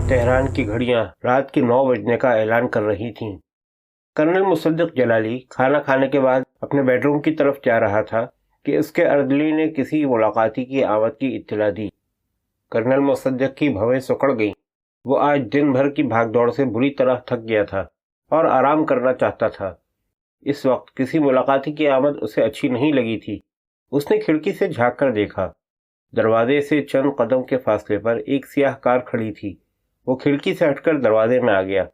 Tehran کی گھڑیاں رات کے 9 بجنے کا اعلان کر رہی تھیں۔ کرنل مصدق جلالی کھانا کھانے کے بعد اپنے بیڈ روم کی طرف جا رہا تھا کہ اس کے اردلی نے کسی ملاقاتی کی آمد کی اطلاع دی۔ کرنل مصدق کی بھویں سکڑ گئیں۔ وہ آج دن بھر کی بھاگ دوڑ سے بری طرح تھک گیا تھا اور آرام کرنا چاہتا تھا۔ اس وقت کسی ملاقاتی کی آمد اسے اچھی نہیں لگی تھی۔ اس نے کھڑکی سے جھانک کر دیکھا۔ دروازے سے چند قدم کے فاصلے پر ایک سیاہ کار کھڑی تھی۔ وہ کھڑکی سے ہٹ کر دروازے میں آ گیا۔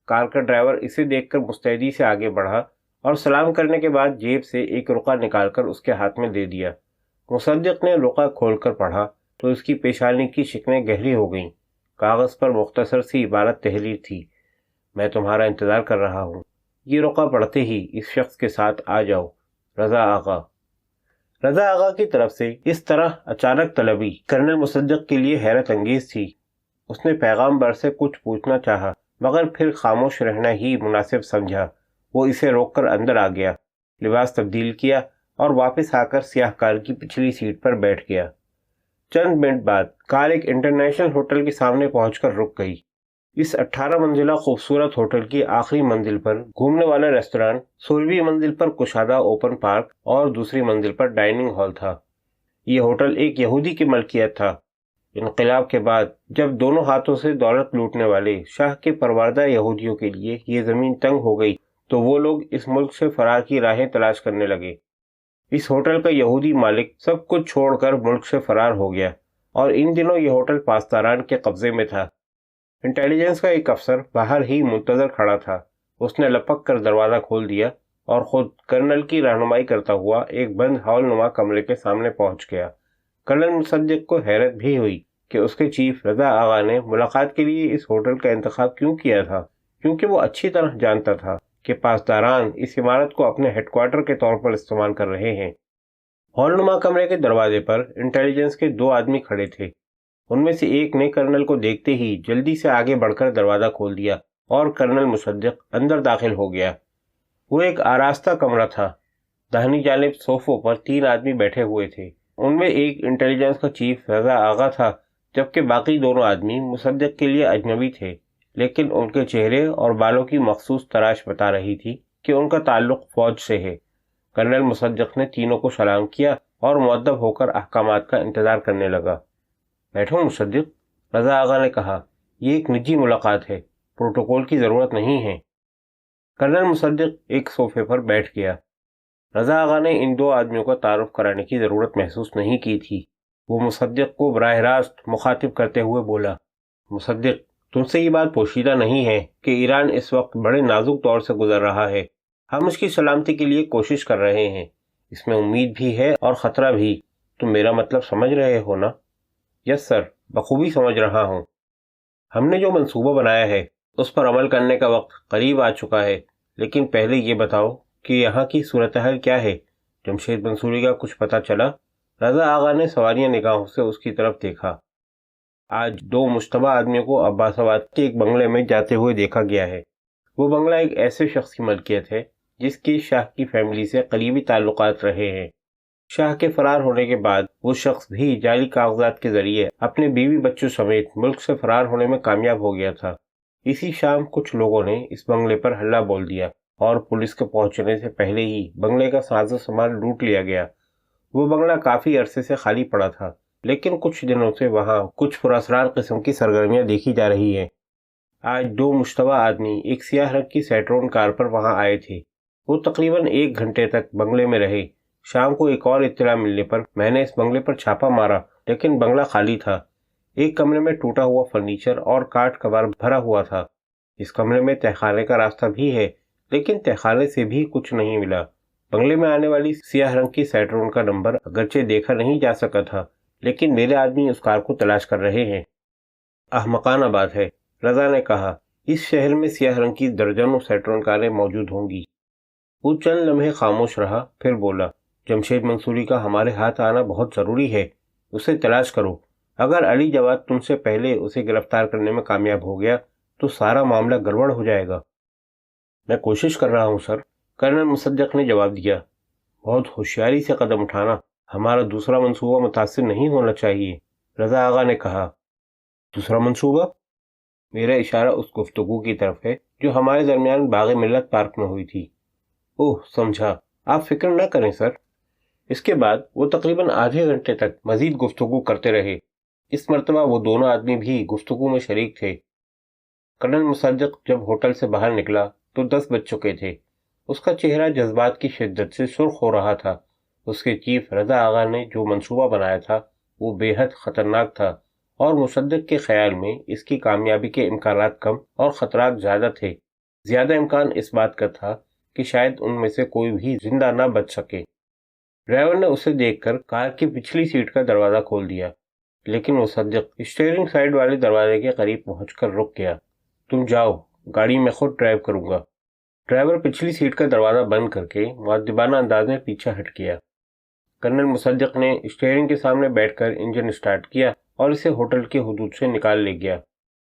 کار کا ڈرائیور اسے دیکھ کر مستعدی سے آگے بڑھا اور سلام کرنے کے بعد جیب سے ایک رقعہ نکال کر اس کے ہاتھ میں دے دیا۔ مصدق نے رقعہ کھول کر پڑھا تو اس کی پیشانی کی شکنیں گہری ہو گئیں۔ کاغذ پر مختصر سی عبارت تحریر تھی: میں تمہارا انتظار کر رہا ہوں۔ یہ رقعہ پڑھتے ہی اس شخص کے ساتھ آ جاؤ، رضا آغا۔ رضا آغا کی طرف سے اس طرح اچانک طلبی کرنل مصدق کے لیے حیرت انگیز تھی۔ اس نے پیغام بر سے کچھ پوچھنا چاہا مگر پھر خاموش رہنا ہی مناسب سمجھا۔ وہ اسے روک کر اندر آ گیا، لباس تبدیل کیا اور واپس آ کر سیاہ کار کی پچھلی سیٹ پر بیٹھ گیا۔ چند منٹ بعد کار ایک انٹرنیشنل ہوٹل کے سامنے پہنچ کر رک گئی۔ اس 18 منزلہ خوبصورت ہوٹل کی آخری منزل پر گھومنے والا ریستوران، 16ویں منزل پر کشادہ اوپن پارک اور دوسری منزل پر ڈائننگ ہال تھا۔ یہ ہوٹل ایک یہودی کی ملکیت تھا۔ انقلاب کے بعد جب دونوں ہاتھوں سے دولت لوٹنے والے شاہ کے پروردہ یہودیوں کے لیے یہ زمین تنگ ہو گئی تو وہ لوگ اس ملک سے فرار کی راہیں تلاش کرنے لگے۔ اس ہوٹل کا یہودی مالک سب کچھ چھوڑ کر ملک سے فرار ہو گیا اور ان دنوں یہ ہوٹل پاسداران کے قبضے میں تھا۔ انٹیلیجنس کا ایک افسر باہر ہی منتظر کھڑا تھا۔ اس نے لپک کر دروازہ کھول دیا اور خود کرنل کی رہنمائی کرتا ہوا ایک بند ہال نما کمرے کے سامنے پہنچ گیا۔ کرنل مصدق کو حیرت بھی ہوئی کہ اس کے چیف رضا آغا نے ملاقات کے لیے اس ہوٹل کا انتخاب کیوں کیا تھا، کیونکہ وہ اچھی طرح جانتا تھا کہ پاسداران اس عمارت کو اپنے ہیڈ کوارٹر کے طور پر استعمال کر رہے ہیں۔ ہال نما کمرے کے دروازے پر انٹیلیجنس کے 2 آدمی کھڑے تھے۔ ان میں سے ایک نے کرنل کو دیکھتے ہی جلدی سے آگے بڑھ کر دروازہ کھول دیا اور کرنل مصدق اندر داخل ہو گیا۔ وہ ایک آراستہ کمرہ تھا۔ داہنی جانب صوفوں پر 3 آدمی بیٹھے ہوئے تھے۔ ان میں ایک انٹیلیجنس کا چیف رضا آغا تھا، جبکہ باقی دونوں آدمی مصدق کے لیے اجنبی تھے، لیکن ان کے چہرے اور بالوں کی مخصوص تراش بتا رہی تھی کہ ان کا تعلق فوج سے ہے۔ کرنل مصدق نے تینوں کو سلام کیا اور مؤدب ہو کر احکامات کا انتظار کرنے لگا۔ بیٹھو مصدق، رضا آغا نے کہا، یہ ایک نجی ملاقات ہے، پروٹوکول کی ضرورت نہیں ہے۔ کرنل مصدق ایک صوفے پر بیٹھ گیا۔ رضا آغا نے ان 2 آدمیوں کا تعارف کرانے کی ضرورت محسوس نہیں کی تھی۔ وہ مصدق کو براہ راست مخاطب کرتے ہوئے بولا، مصدق، تم سے یہ بات پوشیدہ نہیں ہے کہ ایران اس وقت بڑے نازک دور سے گزر رہا ہے۔ ہم اس کی سلامتی کے لیے کوشش کر رہے ہیں۔ اس میں امید بھی ہے اور خطرہ بھی۔ تم میرا مطلب سمجھ رہے ہو نا؟ یس سر، بخوبی سمجھ رہا ہوں۔ ہم نے جو منصوبہ بنایا ہے اس پر عمل کرنے کا وقت قریب آ چکا ہے، لیکن پہلے یہ بتاؤ کہ یہاں کی صورتحال کیا ہے؟ جمشید منصوری کا کچھ پتہ چلا؟ رضا آغا نے سواریہ نگاہوں سے اس کی طرف دیکھا۔ آج 2 مشتبہ آدمیوں کو عباس آباد کے ایک بنگلے میں جاتے ہوئے دیکھا گیا ہے۔ وہ بنگلہ ایک ایسے شخص کی ملکیت ہے جس کی شاہ کی فیملی سے قریبی تعلقات رہے ہیں۔ شاہ کے فرار ہونے کے بعد وہ شخص بھی جعلی کاغذات کے ذریعے اپنے بیوی بچوں سمیت ملک سے فرار ہونے میں کامیاب ہو گیا تھا۔ اسی شام کچھ لوگوں نے اس بنگلے پر حلہ بول دیا اور پولیس کے پہنچنے سے پہلے ہی بنگلے کا ساز و سامان لوٹ لیا گیا۔ وہ بنگلہ کافی عرصے سے خالی پڑا تھا، لیکن کچھ دنوں سے وہاں کچھ پراسرار قسم کی سرگرمیاں دیکھی جا رہی ہیں۔ آج 2 مشتبہ آدمی ایک سیاہ رنگ کی سیٹرون کار پر وہاں آئے تھے۔ وہ تقریباً 1 گھنٹے تک بنگلے میں رہے۔ شام کو ایک اور اطلاع ملنے پر میں نے اس بنگلے پر چھاپا مارا، لیکن بنگلہ خالی تھا۔ ایک کمرے میں ٹوٹا ہوا فرنیچر اور کاٹ کباڑ بھرا ہوا تھا۔ اس کمرے میں تہخانے کا راستہ بھی ہے، لیکن تہخانے سے بھی کچھ نہیں ملا۔ بنگلے میں آنے والی سیاہ رنگ کی سیٹرون کا نمبر اگرچہ دیکھا نہیں جا سکا تھا، لیکن میرے آدمی اس کار کو تلاش کر رہے ہیں۔ احمقانہ بات ہے، رضا نے کہا، اس شہر میں سیاہ رنگ کی درجنوں سیٹرون کاریں موجود ہوں گی۔ وہ چند لمحے خاموش رہا، پھر بولا، جمشید منصوری کا ہمارے ہاتھ آنا بہت ضروری ہے۔ اسے تلاش کرو۔ اگر علی جواد تم سے پہلے اسے گرفتار کرنے میں کامیاب ہو گیا تو سارا معاملہ گڑبڑ ہو جائے گا۔ میں کوشش کر رہا ہوں سر، کرنل مصدق نے جواب دیا۔ بہت ہوشیاری سے قدم اٹھانا، ہمارا دوسرا منصوبہ متاثر نہیں ہونا چاہیے، رضا آغا نے کہا۔ دوسرا منصوبہ؟ میرا اشارہ اس گفتگو کی طرف ہے جو ہمارے درمیان باغ ملت پارک میں ہوئی تھی۔ اوہ، سمجھا، آپ فکر نہ کریں سر۔ اس کے بعد وہ تقریباً آدھے گھنٹے تک مزید گفتگو کرتے رہے۔ اس مرتبہ وہ دونوں آدمی بھی گفتگو میں شریک تھے۔ کرنل مصدق جب ہوٹل سے باہر نکلا تو 10 بج چکے تھے۔ اس کا چہرہ جذبات کی شدت سے سرخ ہو رہا تھا۔ اس کے چیف رضا آغا نے جو منصوبہ بنایا تھا وہ بے حد خطرناک تھا، اور مصدق کے خیال میں اس کی کامیابی کے امکانات کم اور خطرات زیادہ تھے۔ زیادہ امکان اس بات کا تھا کہ شاید ان میں سے کوئی بھی زندہ نہ بچ سکے۔ ڈرائیور نے اسے دیکھ کر کار کی پچھلی سیٹ کا دروازہ کھول دیا، لیکن مصدق اسٹیئرنگ سائیڈ والے دروازے کے قریب پہنچ کر رک گیا۔ تم جاؤ، گاڑی میں خود ڈرائیو کروں گا۔ ڈرائیور پچھلی سیٹ کا دروازہ بند کر کے مؤدبانہ انداز میں پیچھے ہٹ گیا۔ کرنل مصدق نے اسٹیئرنگ کے سامنے بیٹھ کر انجن اسٹارٹ کیا اور اسے ہوٹل کے حدود سے نکال لے گیا۔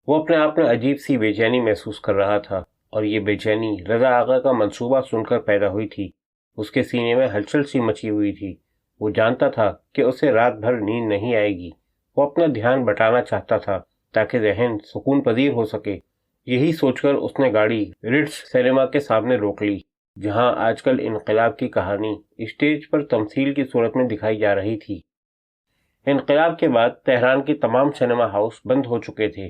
وہ اپنے آپ میں عجیب سی بے چینی محسوس کر رہا تھا، اور یہ بے چینی رضا آغا کا منصوبہ سن کر پیدا ہوئی تھی۔ اس کے سینے میں ہلچل سی مچی ہوئی تھی۔ وہ جانتا تھا کہ اسے رات بھر نیند نہیں آئے گی۔ وہ اپنا دھیان بٹانا چاہتا تھا تاکہ ذہن سکون پذیر ہو سکے۔ یہی سوچ کر اس نے گاڑی رٹس سینما کے سامنے روک لی، جہاں آج کل انقلاب کی کہانی اسٹیج پر تمثیل کی صورت میں دکھائی جا رہی تھی۔ انقلاب کے بعد تہران کے تمام سینما ہاؤس بند ہو چکے تھے۔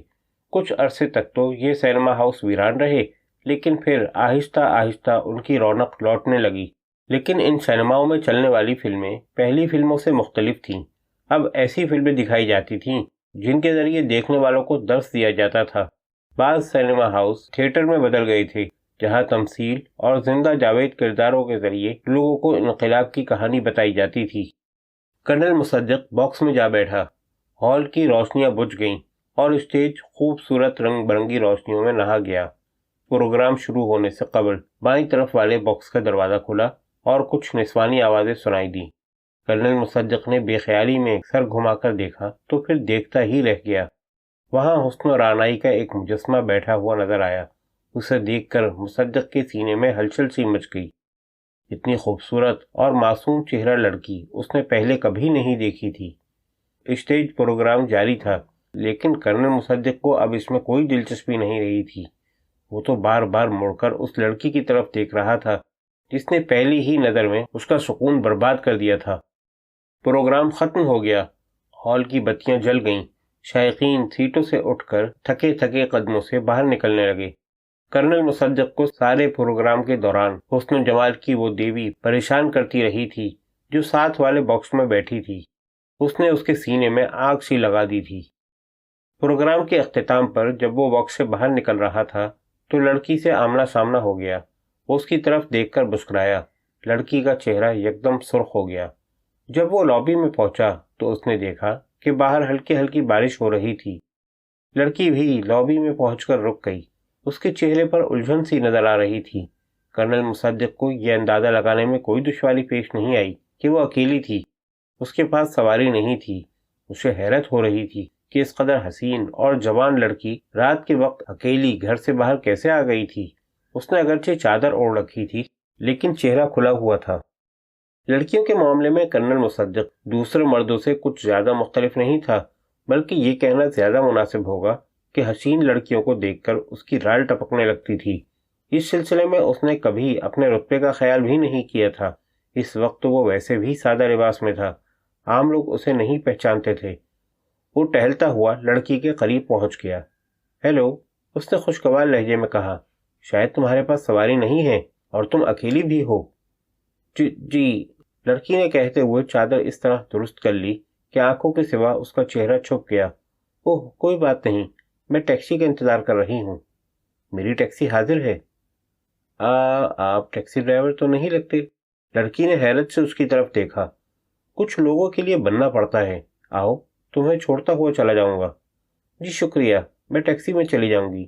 کچھ عرصے تک تو یہ سینما ہاؤس ویران رہے، لیکن پھر آہستہ آہستہ ان کی رونق لوٹنے لگی۔ لیکن ان سینماؤں میں چلنے والی فلمیں پہلی فلموں سے مختلف تھیں۔ اب ایسی فلمیں دکھائی جاتی تھیں جن کے ذریعے دیکھنے والوں کو درس دیا جاتا تھا۔ بعض سینما ہاؤس تھیٹر میں بدل گئے تھے، جہاں تمثیل اور زندہ جاوید کرداروں کے ذریعے لوگوں کو انقلاب کی کہانی بتائی جاتی تھی۔ کرنل مصدق باکس میں جا بیٹھا۔ ہال کی روشنیاں بجھ گئیں اور اسٹیج خوبصورت رنگ برنگی روشنیوں میں نہا گیا۔ پروگرام شروع ہونے سے قبل بائیں طرف والے باکس کا دروازہ کھلا اور کچھ نسوانی آوازیں سنائی دیں۔ کرنل مصدق نے بے خیالی میں سر گھما کر دیکھا تو پھر دیکھتا ہی رہ گیا۔ وہاں حسن و رعنائی کا ایک مجسمہ بیٹھا ہوا نظر آیا۔ اسے دیکھ کر مصدق کے سینے میں ہلچل سی مچ گئی۔ اتنی خوبصورت اور معصوم چہرہ لڑکی اس نے پہلے کبھی نہیں دیکھی تھی۔ اسٹیج پروگرام جاری تھا، لیکن کرنل مصدق کو اب اس میں کوئی دلچسپی نہیں رہی تھی۔ وہ تو بار بار مڑ کر اس لڑکی کی طرف دیکھ رہا تھا جس نے پہلی ہی نظر میں اس کا سکون برباد کر دیا تھا۔ پروگرام ختم ہو گیا۔ ہال کی بتیاں جل گئیں۔ شائقین سیٹوں سے اٹھ کر تھکے تھکے قدموں سے باہر نکلنے لگے۔ کرنل مصدق کو سارے پروگرام کے دوران حسن و جمال کی وہ دیوی پریشان کرتی رہی تھی جو ساتھ والے باکس میں بیٹھی تھی۔ اس نے اس کے سینے میں آگ سی لگا دی تھی۔ پروگرام کے اختتام پر جب وہ باکس سے باہر نکل رہا تھا تو لڑکی سے آمنا سامنا ہو گیا۔ وہ اس کی طرف دیکھ کر مسکرایا۔ لڑکی کا چہرہ یکدم سرخ ہو گیا۔ جب وہ لابی میں پہنچا تو اس نے دیکھا کہ باہر ہلکی ہلکی بارش ہو رہی تھی۔ لڑکی بھی لابی میں پہنچ کر رک گئی۔ اس کے چہرے پر الجھن سی نظر آ رہی تھی۔ کرنل مصدق کو یہ اندازہ لگانے میں کوئی دشواری پیش نہیں آئی کہ وہ اکیلی تھی۔ اس کے پاس سواری نہیں تھی۔ اسے حیرت ہو رہی تھی کہ اس قدر حسین اور جوان لڑکی رات کے وقت اکیلی گھر سے باہر کیسے آ گئی تھی۔ اس نے اگرچہ چادر اوڑھ رکھی تھی، لیکن چہرہ کھلا ہوا تھا۔ لڑکیوں کے معاملے میں کرنل مصدق دوسرے مردوں سے کچھ زیادہ مختلف نہیں تھا، بلکہ یہ کہنا زیادہ مناسب ہوگا کہ حسین لڑکیوں کو دیکھ کر اس کی رال ٹپکنے لگتی تھی۔ اس سلسلے میں اس نے کبھی اپنے رتبے کا خیال بھی نہیں کیا تھا۔ اس وقت وہ ویسے بھی سادہ لباس میں تھا، عام لوگ اسے نہیں پہچانتے تھے۔ وہ ٹہلتا ہوا لڑکی کے قریب پہنچ گیا۔ ہیلو، اس نے خوشگوار لہجے میں کہا، شاید تمہارے پاس سواری نہیں ہے اور تم اکیلی بھی ہو۔ جی، لڑکی نے کہتے ہوئے چادر اس طرح درست کر لی کہ آنکھوں کے سوا اس کا چہرہ چھپ گیا۔ اوہ، کوئی بات نہیں، میں ٹیکسی کا انتظار کر رہی ہوں۔ میری ٹیکسی حاضر ہے۔ آپ ٹیکسی ڈرائیور تو نہیں لگتے۔ لڑکی نے حیرت سے اس کی طرف دیکھا۔ کچھ لوگوں کے لیے بننا پڑتا ہے۔ آؤ، تمہیں چھوڑتا ہوا چلا جاؤں گا۔ جی شکریہ، میں ٹیکسی میں چلی جاؤں گی۔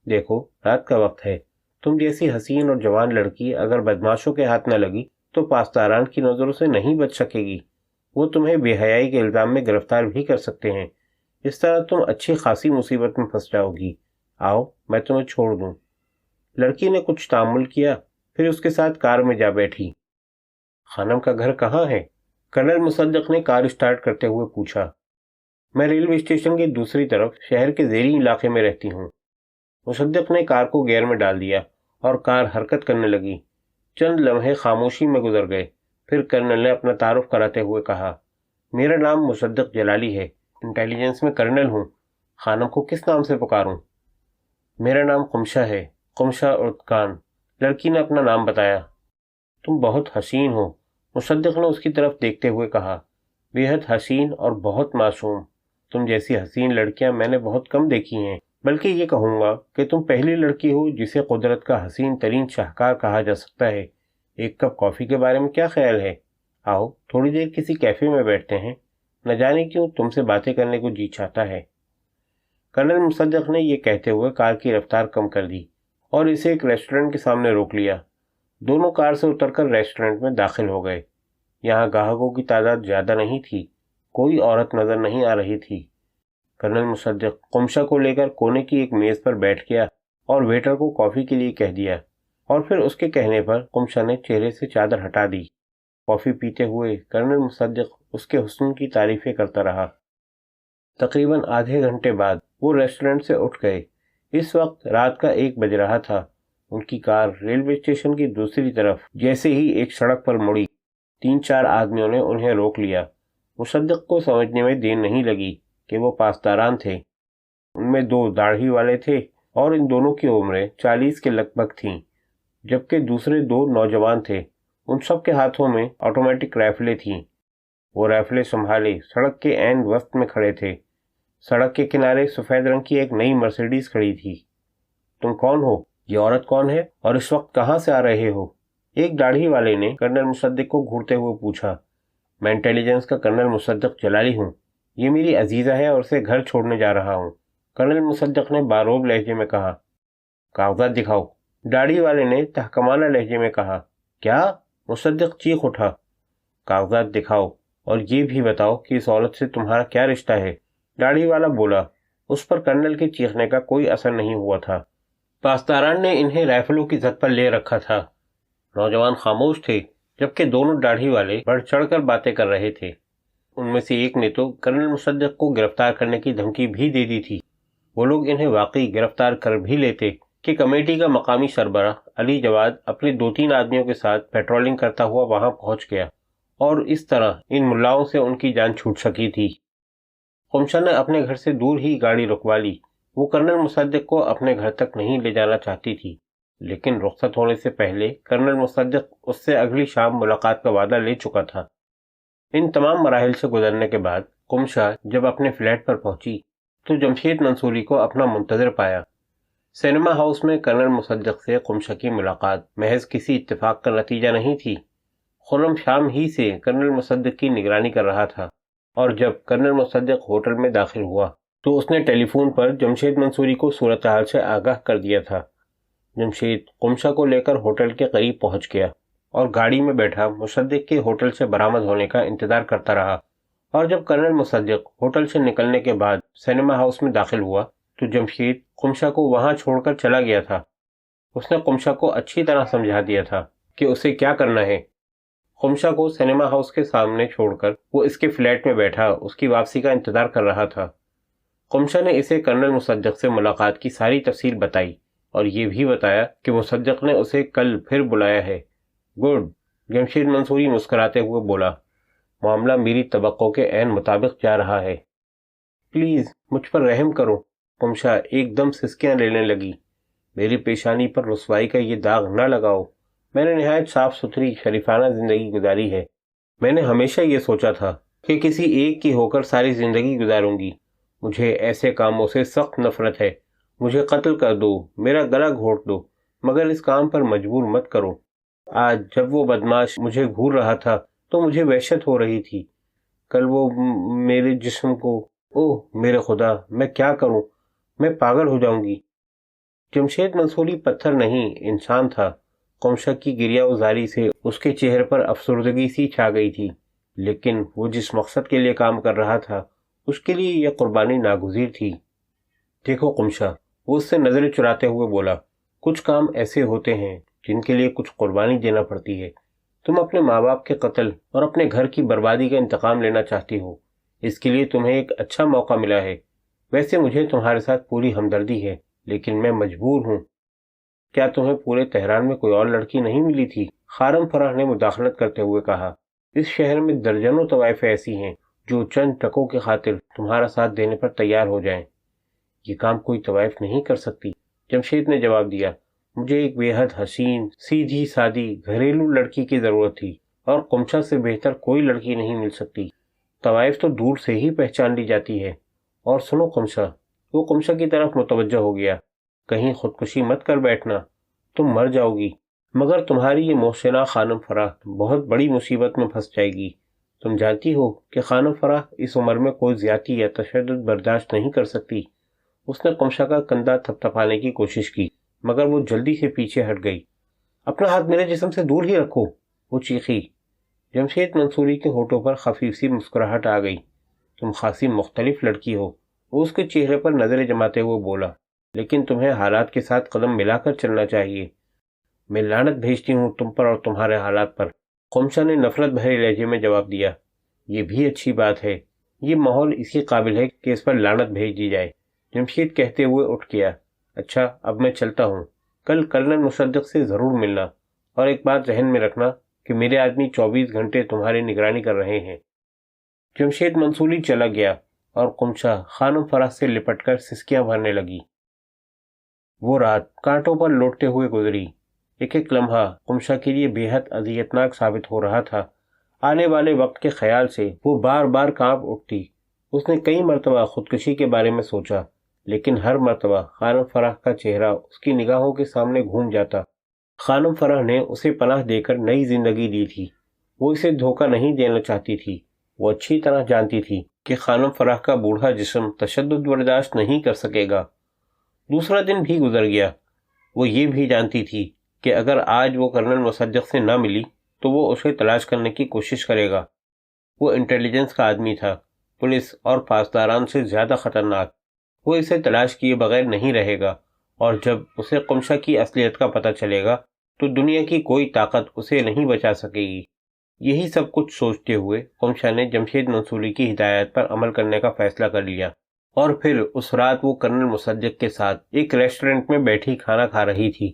دیکھو، رات کا وقت ہے۔ تم جیسی حسین اور جوان لڑکی اگر بدماشوں کے ہاتھ نہ لگی تو پاسداران کی نظروں سے نہیں بچ سکے گی۔ وہ تمہیں بے حیائی کے الزام میں گرفتار بھی کر سکتے ہیں۔ اس طرح تم اچھی خاصی مصیبت میں پھنس جاؤ گی۔ آؤ، میں تمہیں چھوڑ دوں۔ لڑکی نے کچھ تامل کیا، پھر اس کے ساتھ کار میں جا بیٹھی۔ خانم کا گھر کہاں ہے؟ کرنل مصدق نے کار اسٹارٹ کرتے ہوئے پوچھا۔ میں ریلوے اسٹیشن کی دوسری طرف شہر کے زیریں علاقے میں رہتی ہوں۔ مصدق نے کار کو گیئر میں ڈال دیا اور کار حرکت کرنے لگی۔ چند لمحے خاموشی میں گزر گئے، پھر کرنل نے اپنا تعارف کراتے ہوئے کہا، میرا نام مصدق جلالی ہے، انٹیلیجنس میں کرنل ہوں۔ خانم کو کس نام سے پکاروں؟ میرا نام قمشہ ہے، قمشہ اردکان، لڑکی نے اپنا نام بتایا۔ تم بہت حسین ہو، مصدق نے اس کی طرف دیکھتے ہوئے کہا، بے حد حسین اور بہت معصوم۔ تم جیسی حسین لڑکیاں میں نے بہت کم دیکھی ہیں، بلکہ یہ کہوں گا کہ تم پہلی لڑکی ہو جسے قدرت کا حسین ترین شاہکار کہا جا سکتا ہے۔ ایک کپ کافی کے بارے میں کیا خیال ہے؟ آؤ تھوڑی دیر کسی کیفے میں بیٹھتے ہیں، نہ جانے کیوں تم سے باتیں کرنے کو جی چاہتا ہے۔ کرنل مصدق نے یہ کہتے ہوئے کار کی رفتار کم کر دی اور اسے ایک ریسٹورنٹ کے سامنے روک لیا۔ دونوں کار سے اتر کر ریسٹورنٹ میں داخل ہو گئے۔ یہاں گاہکوں کی تعداد زیادہ نہیں تھی، کوئی عورت نظر نہیں آ رہی تھی۔ کرنل مصدق قمشہ کو لے کر کونے کی ایک میز پر بیٹھ گیا اور ویٹر کو کافی کے لیے کہہ دیا، اور پھر اس کے کہنے پر قمشہ نے چہرے سے چادر ہٹا دی۔ کافی پیتے ہوئے کرنل مصدق اس کے حسن کی تعریفیں کرتا رہا۔ تقریباً آدھے گھنٹے بعد وہ ریسٹورنٹ سے اٹھ گئے۔ اس وقت رات کا 1 بج رہا تھا۔ ان کی کار ریلوے اسٹیشن کی دوسری طرف جیسے ہی ایک سڑک پر مڑی، 3-4 آدمیوں نے انہیں روک لیا۔ مصدق کو سمجھنے میں دیر نہیں لگی کہ وہ پاسداران تھے۔ ان میں 2 داڑھی والے تھے اور ان دونوں کی عمریں 40 کے لگ بھگ تھیں، جبکہ دوسرے 2 نوجوان تھے۔ ان سب کے ہاتھوں میں آٹومیٹک رائفلیں تھیں۔ وہ رائفلیں سنبھالے سڑک کے عین وسط میں کھڑے تھے۔ سڑک کے کنارے سفید رنگ کی ایک نئی مرسیڈیز کھڑی تھی۔ تم کون ہو؟ یہ عورت کون ہے؟ اور اس وقت کہاں سے آ رہے ہو؟ ایک داڑھی والے نے کرنل مصدق کو گھورتے ہوئے پوچھا۔ میں انٹیلیجنس کا کرنل مصدق جلالی ہوں، یہ میری عزیزہ ہے اور اسے گھر چھوڑنے جا رہا ہوں، کرنل مصدق نے باروب لہجے میں کہا۔ کاغذات دکھاؤ، داڑھی والے نے تحکمانہ لہجے میں کہا۔ کیا؟ مصدق چیخ اٹھا۔ کاغذات دکھاؤ اور یہ بھی بتاؤ کہ اس عورت سے تمہارا کیا رشتہ ہے، داڑھی والا بولا۔ اس پر کرنل کے چیخنے کا کوئی اثر نہیں ہوا تھا۔ پاسداران نے انہیں رائفلوں کی زد پر لے رکھا تھا۔ نوجوان خاموش تھے، جبکہ دونوں داڑھی والے بڑھ چڑھ کر باتیں کر رہے تھے۔ ان میں سے ایک نے تو کرنل مصدق کو گرفتار کرنے کی دھمکی بھی دے دی تھی۔ وہ لوگ انہیں واقعی گرفتار کر بھی لیتے کہ کمیٹی کا مقامی سربراہ علی جواد اپنے 2-3 آدمیوں کے ساتھ پیٹرولنگ کرتا ہوا وہاں پہنچ گیا، اور اس طرح ان ملاؤں سے ان کی جان چھوٹ سکی تھی۔ قمشہ نے اپنے گھر سے دور ہی گاڑی رکوا لی۔ وہ کرنل مصدق کو اپنے گھر تک نہیں لے جانا چاہتی تھی، لیکن رخصت ہونے سے پہلے کرنل مصدق اس سے اگلی شام ملاقات کا وعدہ لے چکا تھا۔ ان تمام مراحل سے گزرنے کے بعد قمشہ جب اپنے فلیٹ پر پہنچی تو جمشید منصوری کو اپنا منتظر پایا۔ سینما ہاؤس میں کرنل مصدق سے قمشہ کی ملاقات محض کسی اتفاق کا نتیجہ نہیں تھی۔ خرم شام ہی سے کرنل مصدق کی نگرانی کر رہا تھا، اور جب کرنل مصدق ہوٹل میں داخل ہوا تو اس نے ٹیلی فون پر جمشید منصوری کو صورتحال سے آگاہ کر دیا تھا۔ جمشید قمشہ کو لے کر ہوٹل کے قریب پہنچ گیا اور گاڑی میں بیٹھا مصدق کے ہوٹل سے برآمد ہونے کا انتظار کرتا رہا، اور جب کرنل مصدق ہوٹل سے نکلنے کے بعد سینما ہاؤس میں داخل ہوا تو جمشید قمشہ کو وہاں چھوڑ کر چلا گیا تھا۔ اس نے قمشہ کو اچھی طرح سمجھا دیا تھا کہ اسے کیا کرنا ہے۔ قمشہ کو سینما ہاؤس کے سامنے چھوڑ کر وہ اس کے فلیٹ میں بیٹھا اس کی واپسی کا انتظار کر رہا تھا۔ قمشہ نے اسے کرنل مصدق سے ملاقات کی ساری تفصیل بتائی اور یہ بھی بتایا کہ مصدق نے اسے کل پھر بلایا ہے۔ گڈ، جمشید منصوری مسکراتے ہوئے بولا، معاملہ میری توقع کے عین مطابق جا رہا ہے۔ پلیز مجھ پر رحم کرو، قمشہ ایک دم سسکیاں لینے لگی۔ میری پیشانی پر رسوائی کا یہ داغ نہ لگاؤ، میں نے نہایت صاف ستھری شریفانہ زندگی گزاری ہے۔ میں نے ہمیشہ یہ سوچا تھا کہ کسی ایک کی ہو کر ساری زندگی گزاروں گی۔ مجھے ایسے کاموں سے سخت نفرت ہے۔ مجھے قتل کر دو، میرا گلا گھونٹ دو، مگر اس کام پر مجبور مت کرو۔ آج جب وہ بدماش مجھے گھور رہا تھا تو مجھے وحشت ہو رہی تھی۔ کل وہ میرے جسم کو، اوہ میرے خدا، میں کیا کروں، میں پاگل ہو جاؤں گی۔ جمشید منصوری پتھر نہیں انسان تھا۔ قمشہ کی گریہ وزاری سے اس کے چہرے پر افسردگی سی چھا گئی تھی، لیکن وہ جس مقصد کے لیے کام کر رہا تھا اس کے لیے یہ قربانی ناگزیر تھی۔ دیکھو قمشہ، وہ اس سے نظریں چراتے ہوئے بولا، کچھ کام ایسے ہوتے ہیں جن کے لیے کچھ قربانی دینا پڑتی ہے۔ تم اپنے ماں باپ کے قتل اور اپنے گھر کی بربادی کا انتقام لینا چاہتی ہو، اس کے لیے تمہیں ایک اچھا موقع ملا ہے۔ ویسے مجھے تمہارے ساتھ پوری ہمدردی ہے، لیکن میں مجبور ہوں۔ کیا تمہیں پورے تہران میں کوئی اور لڑکی نہیں ملی تھی؟ خارم فرح نے مداخلت کرتے ہوئے کہا۔ اس شہر میں درجنوں طوائف ایسی ہیں جو چند ٹکوں کی خاطر تمہارا ساتھ دینے پر تیار ہو جائیں۔ یہ کام کوئی طوائف نہیں کر سکتی، جمشید نے جواب دیا۔ مجھے ایک بے حد حسین، سیدھی سادی، گھریلو لڑکی کی ضرورت تھی، اور قمشہ سے بہتر کوئی لڑکی نہیں مل سکتی۔ طوائف تو دور سے ہی پہچان لی جاتی ہے۔ اور سنو قمشہ، وہ قمشہ کی طرف متوجہ ہو گیا، کہیں خودکشی مت کر بیٹھنا، تم مر جاؤ گی، مگر تمہاری یہ محسنہ خانم فرح بہت بڑی مصیبت میں پھنس جائے گی۔ تم جانتی ہو کہ خانم فرح اس عمر میں کوئی زیادتی یا تشدد برداشت نہیں کر سکتی۔ اس نے قمشہ کا کندھا تھپتھپانے کی کوشش کی، مگر وہ جلدی سے پیچھے ہٹ گئی۔ اپنا ہاتھ میرے جسم سے دور ہی رکھو، وہ چیخی۔ جمشید منصوری کے ہونٹوں پر خفیف سی مسکراہٹ آ گئی۔ تم خاصی مختلف لڑکی ہو، وہ اس کے چہرے پر نظریں جماتے ہوئے بولا، لیکن تمہیں حالات کے ساتھ قدم ملا کر چلنا چاہیے۔ میں لعنت بھیجتی ہوں تم پر اور تمہارے حالات پر، قمشہ نے نفرت بھرے لہجے میں جواب دیا۔ یہ بھی اچھی بات ہے، یہ ماحول اسی قابل ہے کہ اس پر لعنت بھیج دی جائے، جمشید کہتے ہوئے اٹھ گیا۔ اچھا، اب میں چلتا ہوں، کل کرنل مصدق سے ضرور ملنا، اور ایک بات ذہن میں رکھنا کہ میرے آدمی 24 گھنٹے تمہاری نگرانی کر رہے ہیں۔ جمشید منصوری چلا گیا اور قمشہ خانم فرح سے لپٹ کر سسکیاں بھرنے لگی۔ وہ رات کانٹوں پر لوٹتے ہوئے گزری۔ ایک ایک لمحہ قمشہ کے لیے بے حد اذیتناک ثابت ہو رہا تھا۔ آنے والے وقت کے خیال سے وہ بار بار کانپ اٹھتی۔ اس نے کئی مرتبہ خودکشی کے بارے میں سوچا، لیکن ہر مرتبہ خانم فرح کا چہرہ اس کی نگاہوں کے سامنے گھوم جاتا۔ خانم فرح نے اسے پناہ دے کر نئی زندگی دی تھی، وہ اسے دھوکہ نہیں دینا چاہتی تھی۔ وہ اچھی طرح جانتی تھی کہ خانم فرح کا بوڑھا جسم تشدد برداشت نہیں کر سکے گا۔ دوسرا دن بھی گزر گیا۔ وہ یہ بھی جانتی تھی کہ اگر آج وہ کرنل مصدق سے نہ ملی تو وہ اسے تلاش کرنے کی کوشش کرے گا۔ وہ انٹیلیجنس کا آدمی تھا، پولیس اور پاسداران سے زیادہ خطرناک۔ وہ اسے تلاش کیے بغیر نہیں رہے گا، اور جب اسے قمشہ کی اصلیت کا پتہ چلے گا تو دنیا کی کوئی طاقت اسے نہیں بچا سکے گی۔ یہی سب کچھ سوچتے ہوئے قمشہ نے جمشید منصوری کی ہدایت پر عمل کرنے کا فیصلہ کر لیا، اور پھر اس رات وہ کرنل مصدق کے ساتھ ایک ریسٹورنٹ میں بیٹھی کھانا کھا رہی تھی۔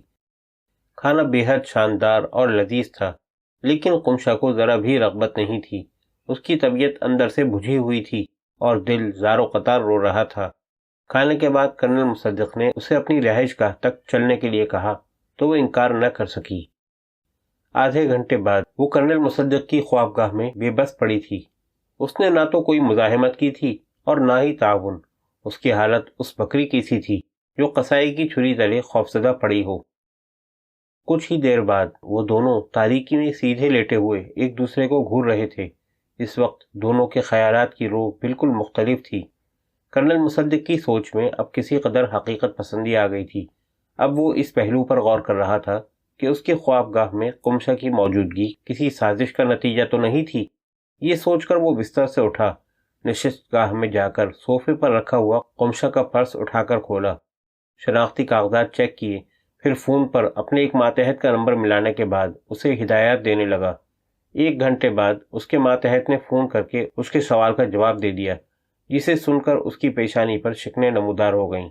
کھانا بے حد شاندار اور لذیذ تھا، لیکن قمشہ کو ذرا بھی رغبت نہیں تھی۔ اس کی طبیعت اندر سے بجھی ہوئی تھی اور دل زار و قطار رو رہا تھا۔ کھانے کے بعد کرنل مصدق نے اسے اپنی رہائش گاہ تک چلنے کے لیے کہا تو وہ انکار نہ کر سکی۔ آدھے گھنٹے بعد وہ کرنل مصدق کی خوابگاہ میں بے بس پڑی تھی۔ اس نے نہ تو کوئی مزاحمت کی تھی اور نہ ہی تعاون۔ اس کی حالت اس بکری کی سی تھی جو قصائی کی چھری تلے خوفزدہ پڑی ہو۔ کچھ ہی دیر بعد وہ دونوں تاریکی میں سیدھے لیٹے ہوئے ایک دوسرے کو گھور رہے تھے۔ اس وقت دونوں کے خیالات کی روح بالکل مختلف تھی۔ کرنل مصدق کی سوچ میں اب کسی قدر حقیقت پسندی آ گئی تھی۔ اب وہ اس پہلو پر غور کر رہا تھا کہ اس کی خوابگاہ میں قمشہ کی موجودگی کسی سازش کا نتیجہ تو نہیں تھی۔ یہ سوچ کر وہ بستر سے اٹھا، نشست گاہ میں جا کر صوفے پر رکھا ہوا قمشہ کا پرس اٹھا کر کھولا، شناختی کاغذات چیک کیے، پھر فون پر اپنے ایک ماتحت کا نمبر ملانے کے بعد اسے ہدایات دینے لگا۔ 1 گھنٹے بعد اس کے ماتحت نے فون کر کے اس کے سوال کا جواب دے دیا، جسے سن کر اس کی پیشانی پر شکنیں نمودار ہو گئیں۔